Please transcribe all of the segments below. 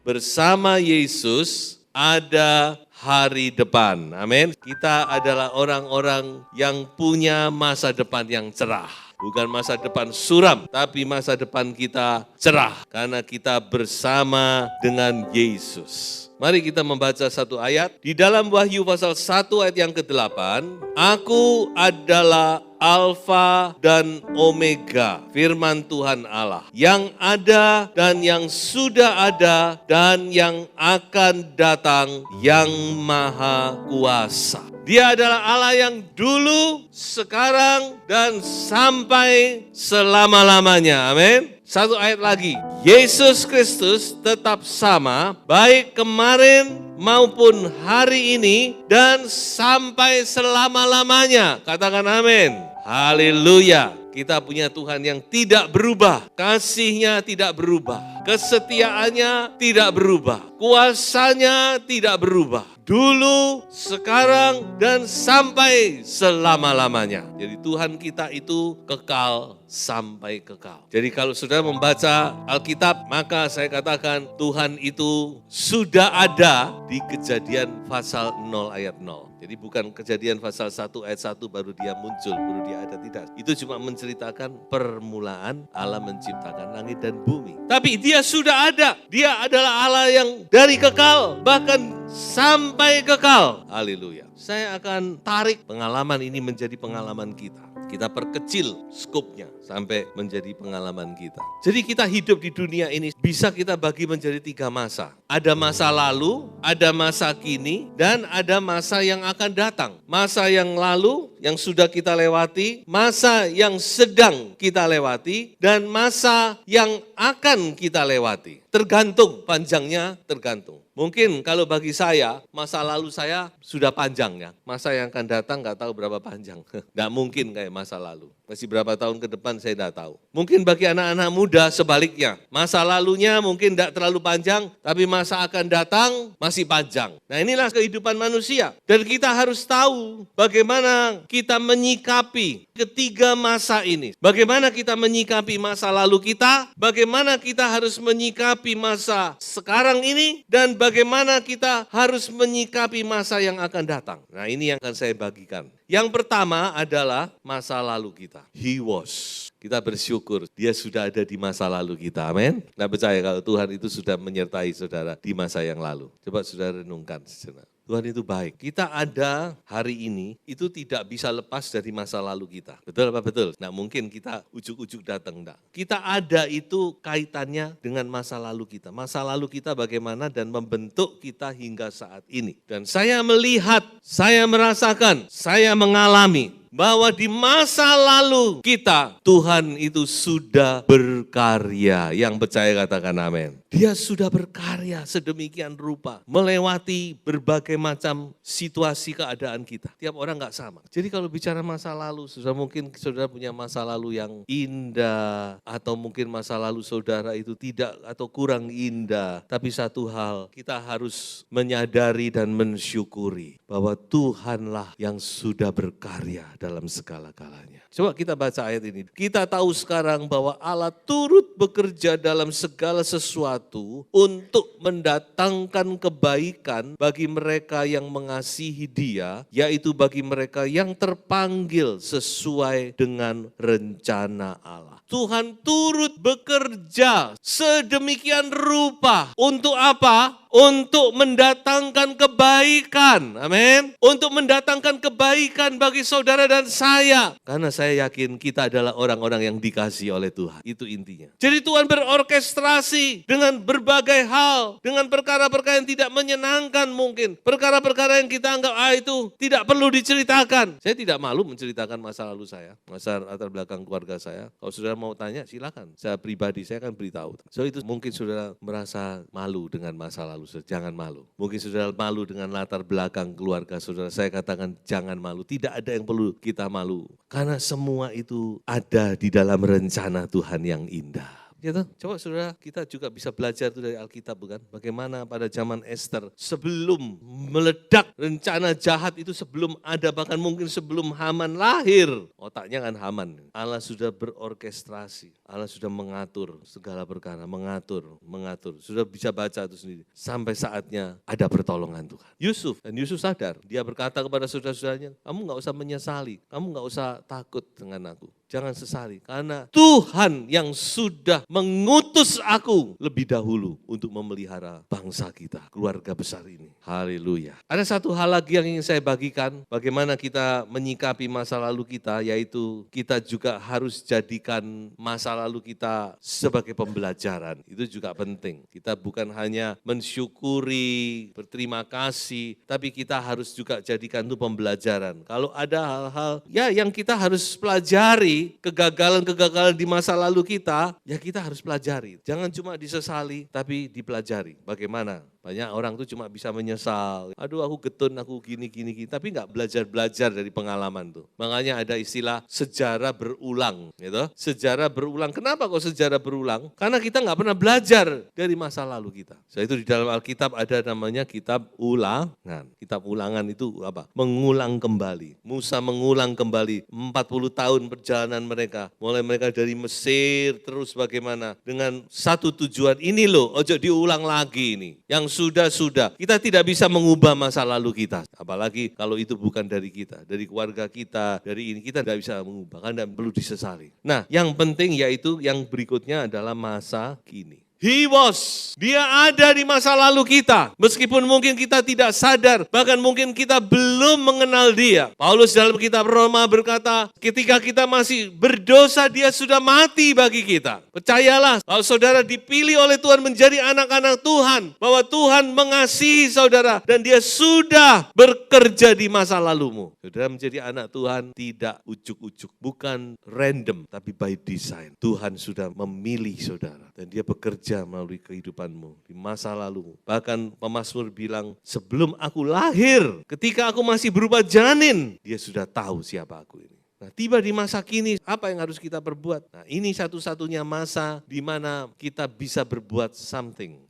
bersama Yesus ada hari depan. Amin. Kita adalah orang-orang yang punya masa depan yang cerah. Bukan masa depan suram, tapi masa depan kita cerah. Karena kita bersama dengan Yesus. Mari kita membaca satu ayat. Di dalam Wahyu pasal 1 ayat yang ke-8. Aku adalah Alfa dan Omega, firman Tuhan Allah. Yang ada dan yang sudah ada dan yang akan datang, yang maha kuasa. Dia adalah Allah yang dulu, sekarang, dan sampai selama-lamanya. Amin. Satu ayat lagi. Yesus Kristus tetap sama, baik kemarin maupun hari ini, dan sampai selama-lamanya. Katakan amin. Haleluya. Kita punya Tuhan yang tidak berubah. Kasih-Nya tidak berubah. Kesetiaannya tidak berubah. Kuasanya tidak berubah. Dulu, sekarang, dan sampai selama-lamanya. Jadi Tuhan kita itu kekal sampai kekal. Jadi kalau saudara membaca Alkitab, maka saya katakan Tuhan itu sudah ada di Kejadian pasal 0 ayat 0. Jadi bukan Kejadian pasal 1 ayat 1 baru dia muncul, baru dia ada, tidak. Itu cuma menceritakan permulaan Allah menciptakan langit dan bumi. Tapi dia sudah ada. Dia adalah Allah yang dari kekal, bahkan sampai kekal. Haleluya. Saya akan tarik pengalaman ini menjadi pengalaman kita. Kita perkecil skopnya sampai menjadi pengalaman kita. Jadi kita hidup di dunia ini bisa kita bagi menjadi 3 masa. Ada masa lalu, ada masa kini, dan ada masa yang akan datang. Masa yang lalu, yang sudah kita lewati, masa yang sedang kita lewati, dan masa yang akan kita lewati. Tergantung, panjangnya tergantung. Mungkin kalau bagi saya, masa lalu saya sudah panjang ya. Masa yang akan datang nggak tahu berapa panjang. Nggak mungkin kayak masa lalu. Masih berapa tahun ke depan saya nggak tahu. Mungkin bagi anak-anak muda sebaliknya. Masa lalunya mungkin nggak terlalu panjang, tapi masa akan datang masih panjang. Nah inilah kehidupan manusia. Dan kita harus tahu bagaimana kita menyikapi ketiga masa ini. Bagaimana kita menyikapi masa lalu kita, bagaimana kita harus menyikapi masa sekarang ini, dan bagaimana kita harus menyikapi masa yang akan datang. Nah ini yang akan saya bagikan. Yang pertama adalah masa lalu kita. He was. Kita bersyukur dia sudah ada di masa lalu kita. Amin. Nah percaya kalau Tuhan itu sudah menyertai saudara di masa yang lalu. Coba saudara renungkan sejenak. Tuhan itu baik. Kita ada hari ini itu tidak bisa lepas dari masa lalu kita. Betul apa betul? Nah mungkin kita ujuk-ujuk datang enggak. Kita ada itu kaitannya dengan masa lalu kita. Masa lalu kita bagaimana dan membentuk kita hingga saat ini. Dan saya melihat, saya merasakan, saya mengalami bahwa di masa lalu kita, Tuhan itu sudah berkarya. Yang percaya katakan amin. Dia sudah berkarya sedemikian rupa, melewati berbagai macam situasi keadaan kita. Tiap orang gak sama. Jadi kalau bicara masa lalu, sudah mungkin saudara punya masa lalu yang indah, atau mungkin masa lalu saudara itu tidak atau kurang indah. Tapi satu hal, kita harus menyadari dan mensyukuri bahwa Tuhanlah yang sudah berkarya dalam segala-galanya. Coba kita baca ayat ini. Kita tahu sekarang bahwa Allah turut bekerja dalam segala sesuatu untuk mendatangkan kebaikan bagi mereka yang mengasihi Dia, yaitu bagi mereka yang terpanggil sesuai dengan rencana Allah. Tuhan turut bekerja sedemikian rupa. Untuk apa? Untuk mendatangkan kebaikan. Amin. Untuk mendatangkan kebaikan bagi saudara dan saya. Karena saya yakin kita adalah orang-orang yang dikasihi oleh Tuhan. Itu intinya. Jadi Tuhan berorkestrasi dengan berbagai hal. Dengan perkara-perkara yang tidak menyenangkan mungkin. Perkara-perkara yang kita anggap itu tidak perlu diceritakan. Saya tidak malu menceritakan masa lalu saya. Masa latar belakang keluarga saya. Kalau saudara mau tanya silakan. Saya pribadi saya akan beritahu. So itu mungkin saudara merasa malu dengan masa lalu. Jangan malu. Mungkin saudara malu dengan latar belakang keluarga saudara. Saya katakan jangan malu. Tidak ada yang perlu kita malu. Karena semua itu ada di dalam rencana Tuhan yang indah. Ya toh? Coba saudara, kita juga bisa belajar itu dari Alkitab bukan? Bagaimana pada zaman Esther sebelum meledak rencana jahat itu, sebelum ada, bahkan mungkin sebelum Haman lahir. Otaknya kan Haman. Allah sudah berorkestrasi. Allah sudah mengatur segala perkara, mengatur. Sudah bisa baca itu sendiri. Sampai saatnya ada pertolongan Tuhan. Yusuf, dan Yusuf sadar. Dia berkata kepada saudara-saudaranya, kamu gak usah menyesali, kamu gak usah takut dengan aku. Jangan sesali, karena Tuhan yang sudah mengutus aku lebih dahulu untuk memelihara bangsa kita, keluarga besar ini. Haleluya. Ada satu hal lagi yang ingin saya bagikan, bagaimana kita menyikapi masa lalu kita, yaitu kita juga harus jadikan masa lalu kita sebagai pembelajaran. Itu juga penting. Kita bukan hanya mensyukuri, berterima kasih, tapi kita harus juga jadikan itu pembelajaran. Kalau ada hal-hal yang kita harus pelajari, kegagalan-kegagalan di masa lalu kita, ya kita harus pelajari. Jangan cuma disesali, tapi dipelajari. Bagaimana? Banyak orang tuh cuma bisa menyesal. Aduh aku getun, aku gini. Tapi nggak belajar dari pengalaman tuh. Makanya ada istilah sejarah berulang. Gitu. Sejarah berulang. Kenapa kok sejarah berulang? Karena kita nggak pernah belajar dari masa lalu kita. So, itu di dalam Alkitab ada namanya kitab ulangan. Kitab ulangan itu apa? Mengulang kembali. Musa mengulang kembali 40 tahun perjalanan mereka. Mulai mereka dari Mesir terus bagaimana. Dengan satu tujuan, ini loh, ojo diulang lagi ini. Yang sudah-sudah. Kita tidak bisa mengubah masa lalu kita. Apalagi kalau itu bukan dari kita. Dari keluarga kita, dari ini kita tidak bisa mengubah. Kan tidak perlu disesali. Nah, yang penting yaitu yang berikutnya adalah masa kini. Dia ada di masa lalu kita. Meskipun mungkin kita tidak sadar, bahkan mungkin kita belum mengenal dia. Paulus dalam kitab Roma berkata, ketika kita masih berdosa, dia sudah mati bagi kita. Percayalah, kalau saudara dipilih oleh Tuhan menjadi anak-anak Tuhan, bahwa Tuhan mengasihi saudara, dan dia sudah bekerja di masa lalumu. Saudara menjadi anak Tuhan tidak ujuk-ujuk, bukan random, tapi by design. Tuhan sudah memilih saudara, dan dia bekerja melalui kehidupanmu di masa lalu. Bahkan pemazmur bilang, sebelum aku lahir, ketika aku masih berupa janin, dia sudah tahu siapa aku ini. Nah, tiba di masa kini, apa yang harus kita perbuat? Nah, ini satu-satunya masa di mana kita bisa berbuat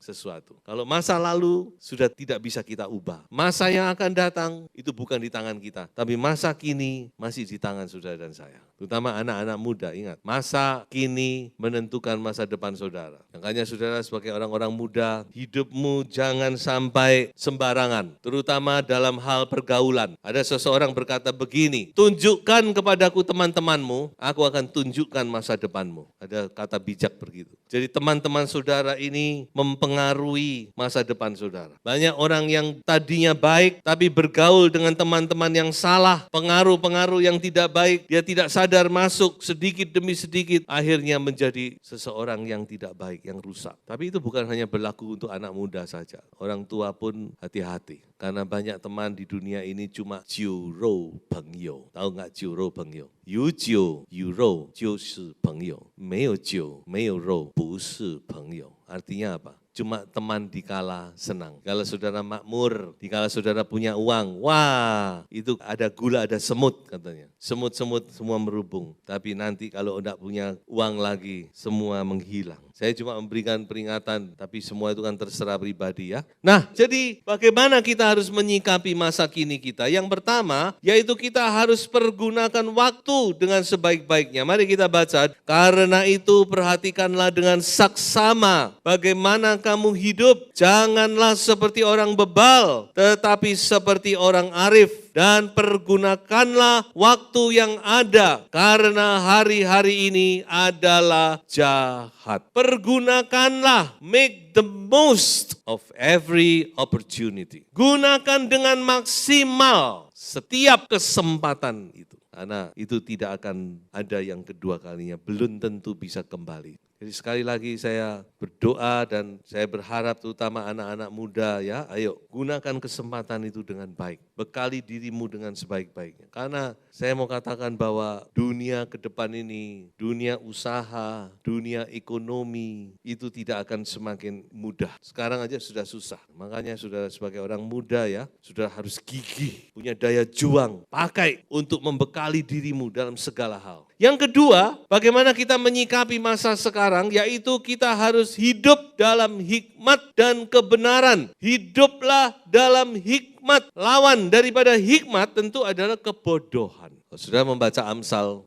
sesuatu. Kalau masa lalu sudah tidak bisa kita ubah. Masa yang akan datang itu bukan di tangan kita, tapi masa kini masih di tangan saudara dan saya. Terutama anak-anak muda, ingat, masa kini menentukan masa depan saudara. Makanya saudara sebagai orang-orang muda, hidupmu jangan sampai sembarangan, terutama dalam hal pergaulan. Ada seseorang berkata begini, tunjukkan kepadaku teman-temanmu, aku akan tunjukkan masa depanmu. Ada kata bijak begitu. Jadi teman-teman saudara ini mempengaruhi masa depan saudara. Banyak orang yang tadinya baik, tapi bergaul dengan teman-teman yang salah, pengaruh-pengaruh yang tidak baik, dia tidak sadar masuk sedikit demi sedikit, akhirnya menjadi seseorang yang tidak baik, yang rusak. Tapi itu bukan hanya berlaku untuk anak muda saja. Orang tua pun hati-hati. Karena banyak teman di dunia ini cuma jiu rou pengyo. Tahu nggak jiu rou pengyo? Yu jiu, yu rou, jiu shi pengyo. 没有jiu, 没有肉, 不是朋友. Artinya apa? Cuma teman dikala senang. Kalau saudara makmur, dikala saudara punya uang, wah itu ada gula, ada semut katanya. Semut-semut semua merubung. Tapi nanti kalau tidak punya uang lagi, semua menghilang. Saya cuma memberikan peringatan, tapi semua itu kan terserah pribadi ya. Nah, jadi bagaimana kita harus menyikapi masa kini kita? Yang pertama, yaitu kita harus pergunakan waktu dengan sebaik-baiknya. Mari kita baca, karena itu perhatikanlah dengan saksama bagaimana kamu hidup. Janganlah seperti orang bebal, tetapi seperti orang arif. Dan pergunakanlah waktu yang ada, karena hari-hari ini adalah jahat. Pergunakanlah, make the most of every opportunity. Gunakan dengan maksimal setiap kesempatan itu. Karena itu tidak akan ada yang kedua kalinya, belum tentu bisa kembali. Jadi sekali lagi saya berdoa dan saya berharap terutama anak-anak muda ya, ayo gunakan kesempatan itu dengan baik. Bekali dirimu dengan sebaik-baiknya. Karena saya mau katakan bahwa dunia ke depan ini, dunia usaha, dunia ekonomi itu tidak akan semakin mudah. Sekarang aja sudah susah. Makanya saudara sebagai orang muda ya, sudah harus gigih, punya daya juang, pakai untuk membekali dirimu dalam segala hal. Yang kedua, bagaimana kita menyikapi masa sekarang? sekarang, yaitu kita harus hidup dalam hikmat dan kebenaran. Hiduplah dalam hikmat. Lawan daripada hikmat tentu adalah kebodohan. Sudah membaca Amsal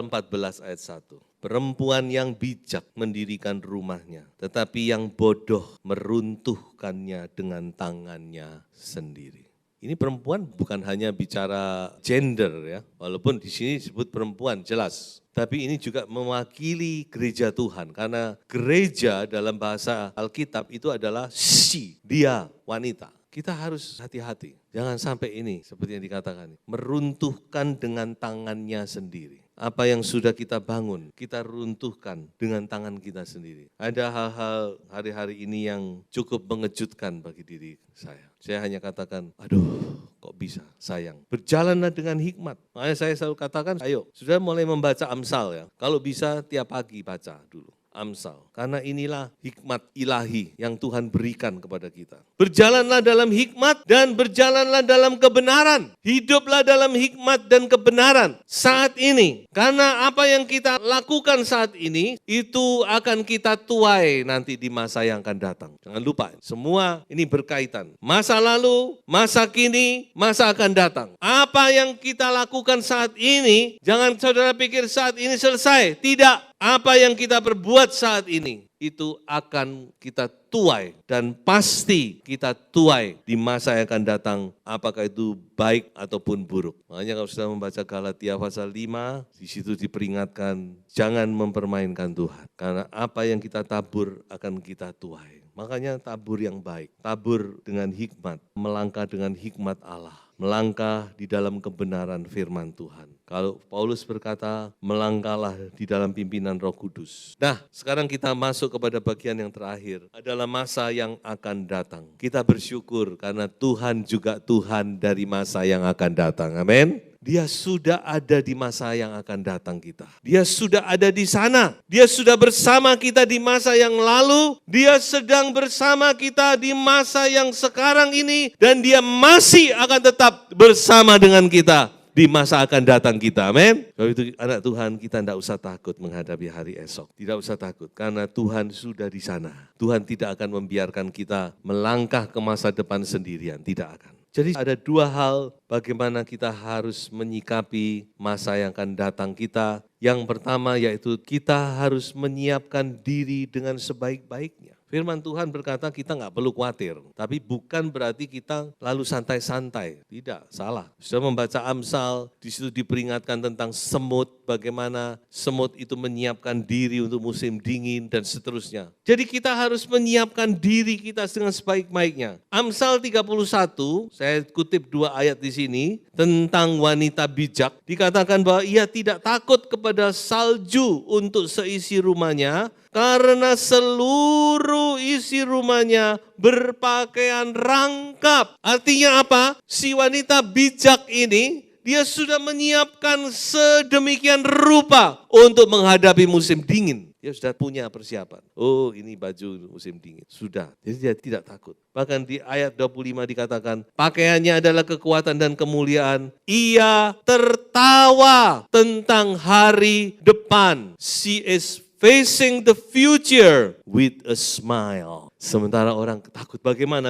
14 ayat 1. Perempuan yang bijak mendirikan rumahnya, tetapi yang bodoh meruntuhkannya dengan tangannya sendiri. Ini perempuan bukan hanya bicara gender ya, walaupun di sini disebut perempuan jelas. Tapi ini juga mewakili gereja Tuhan, karena gereja dalam bahasa Alkitab itu adalah she, dia, wanita. Kita harus hati-hati, jangan sampai ini seperti yang dikatakan, meruntuhkan dengan tangannya sendiri. Apa yang sudah kita bangun, kita runtuhkan dengan tangan kita sendiri. Ada hal-hal hari-hari ini yang cukup mengejutkan bagi diri saya. Saya hanya katakan, aduh kok bisa, sayang. Berjalanlah dengan hikmat. Makanya saya selalu katakan, ayo sudah mulai membaca Amsal ya. Kalau bisa tiap pagi baca dulu Amsal. Karena inilah hikmat ilahi yang Tuhan berikan kepada kita. Berjalanlah dalam hikmat dan berjalanlah dalam kebenaran. Hiduplah dalam hikmat dan kebenaran saat ini. Karena apa yang kita lakukan saat ini, itu akan kita tuai nanti di masa yang akan datang. Jangan lupa, semua ini berkaitan. Masa lalu, masa kini, masa akan datang. Apa yang kita lakukan saat ini, jangan saudara pikir saat ini selesai. Tidak. Apa yang kita perbuat saat ini, itu akan kita tuai dan pasti kita tuai di masa yang akan datang, apakah itu baik ataupun buruk. Makanya kalau sudah membaca Galatia pasal 5, di situ diperingatkan jangan mempermainkan Tuhan. Karena apa yang kita tabur akan kita tuai. Makanya tabur yang baik, tabur dengan hikmat, melangkah dengan hikmat Allah, melangkah di dalam kebenaran firman Tuhan. Kalau Paulus berkata, melangkahlah di dalam pimpinan Roh Kudus. Nah, sekarang kita masuk kepada bagian yang terakhir, adalah masa yang akan datang. Kita bersyukur karena Tuhan juga Tuhan dari masa yang akan datang. Amin. Dia sudah ada di masa yang akan datang kita. Dia sudah ada di sana. Dia sudah bersama kita di masa yang lalu. Dia sedang bersama kita di masa yang sekarang ini. Dan dia masih akan tetap bersama dengan kita di masa akan datang kita. Amin. Kalau itu anak Tuhan, kita tidak usah takut menghadapi hari esok. Tidak usah takut karena Tuhan sudah di sana. Tuhan tidak akan membiarkan kita melangkah ke masa depan sendirian. Tidak akan. Jadi ada dua hal bagaimana kita harus menyikapi masa yang akan datang kita. Yang pertama yaitu kita harus menyiapkan diri dengan sebaik-baiknya. Firman Tuhan berkata kita nggak perlu khawatir, tapi bukan berarti kita lalu santai-santai. Tidak, salah. Sudah membaca Amsal, di situ diperingatkan tentang semut, bagaimana semut itu menyiapkan diri untuk musim dingin dan seterusnya. Jadi kita harus menyiapkan diri kita dengan sebaik-baiknya. Amsal 31, saya kutip 2 ayat di sini, tentang wanita bijak, dikatakan bahwa ia tidak takut kepada salju untuk seisi rumahnya, karena seluruh isi rumahnya berpakaian rangkap. Artinya apa? Si wanita bijak ini, dia sudah menyiapkan sedemikian rupa untuk menghadapi musim dingin. Dia sudah punya persiapan. Oh, ini baju musim dingin. Sudah. Jadi dia tidak takut. Bahkan di ayat 25 dikatakan, pakaiannya adalah kekuatan dan kemuliaan. Ia tertawa tentang hari depan. She is facing the future with a smile. Sementara orang takut bagaimana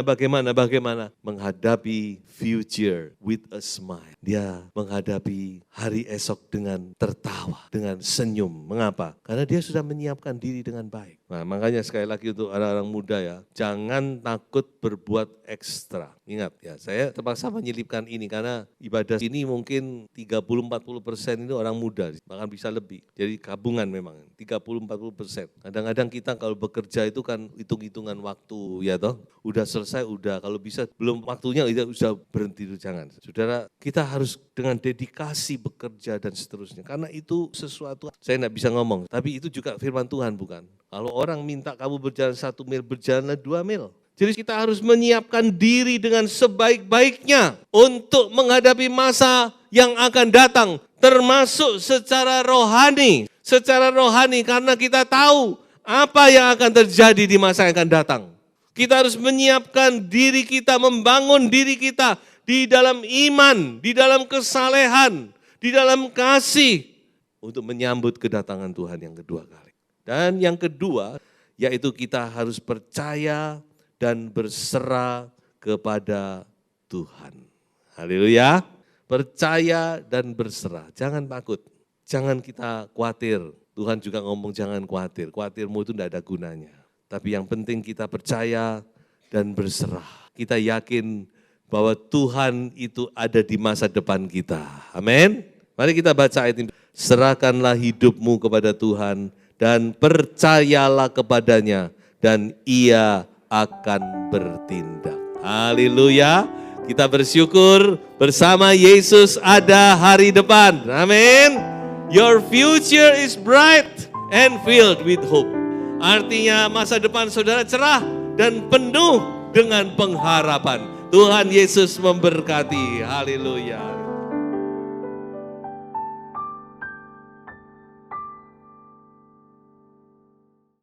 menghadapi future with a smile. Dia menghadapi hari esok dengan tertawa, dengan senyum. Mengapa? Karena dia sudah menyiapkan diri dengan baik. Nah, makanya sekali lagi untuk orang-orang muda ya, jangan takut berbuat ekstra. Ingat ya, saya terpaksa menyelipkan ini karena ibadah ini mungkin 30-40% itu orang muda, bahkan bisa lebih. Jadi gabungan memang, 30-40%. Kadang-kadang kita kalau bekerja itu kan hitung-hitungan waktu ya toh. Udah selesai, udah kalau bisa belum waktunya sudah berhenti itu jangan. Saudara, kita harus dengan dedikasi bekerja dan seterusnya. Karena itu sesuatu, saya tidak bisa ngomong, tapi itu juga firman Tuhan bukan? Kalau orang minta kamu berjalan 1 mil, berjalanlah 2 mil. Jadi kita harus menyiapkan diri dengan sebaik-baiknya untuk menghadapi masa yang akan datang. Termasuk secara rohani. Secara rohani karena kita tahu apa yang akan terjadi di masa yang akan datang. Kita harus menyiapkan diri kita, membangun diri kita di dalam iman, di dalam kesalehan, di dalam kasih untuk menyambut kedatangan Tuhan yang kedua kali. Dan yang kedua, yaitu kita harus percaya dan berserah kepada Tuhan. Haleluya. Percaya dan berserah. Jangan takut. Jangan kita khawatir. Tuhan juga ngomong jangan khawatir. Khawatirmu itu tidak ada gunanya. Tapi yang penting kita percaya dan berserah. Kita yakin bahwa Tuhan itu ada di masa depan kita. Amin. Mari kita baca ayat ini. Serahkanlah hidupmu kepada Tuhan dan percayalah kepadanya dan Ia akan bertindak. Haleluya. Kita bersyukur bersama Yesus ada hari depan. Amin. Your future is bright and filled with hope. Artinya masa depan saudara cerah dan penuh dengan pengharapan. Tuhan Yesus memberkati. Haleluya.